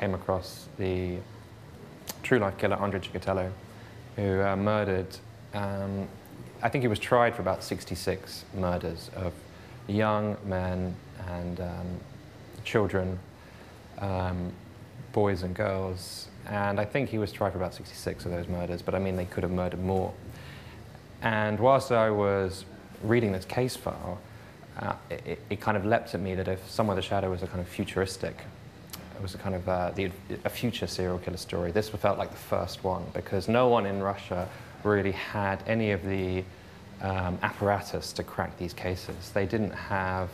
came across the true life killer, Andre Chikatilo, who murdered, I think he was tried for about 66 murders of young men and children, boys and girls, and I think he was tried for about 66 of those murders, but I mean, they could have murdered more. And whilst I was reading this case file, it kind of leapt at me that if Somewhere the Shadow was a kind of futuristic, it was a kind of a future serial killer story, this felt like the first one, because no one in Russia really had any of the apparatus to crack these cases. They didn't have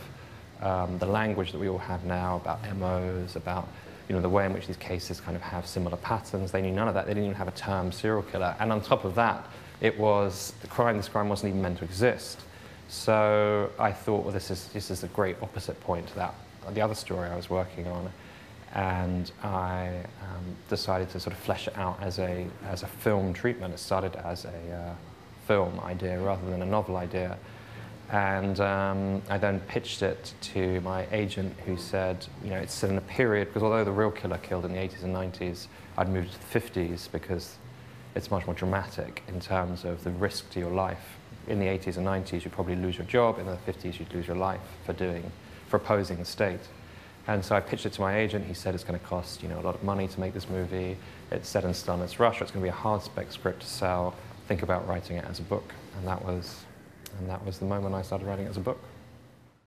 the language that we all have now about MOs, about the way in which these cases kind of have similar patterns. They knew none of that. They didn't even have a term serial killer. And on top of that, it was this crime wasn't even meant to exist. So I thought, well, this is a great opposite point to that, the other story I was working on. And I decided to sort of flesh it out as a film treatment. It started as a film idea rather than a novel idea. And I then pitched it to my agent, who said, it's set in a period, because although the real killer killed in the 80s and 90s, I'd moved to the 50s because it's much more dramatic in terms of the risk to your life. In the 80s and 90s, you'd probably lose your job. In the 50s, you'd lose your life for opposing the state. And so I pitched it to my agent. He said it's going to cost, a lot of money to make this movie. It's set in stone. It's Russia. It's going to be a hard spec script to sell. Think about writing it as a book. And that was the moment I started writing it as a book.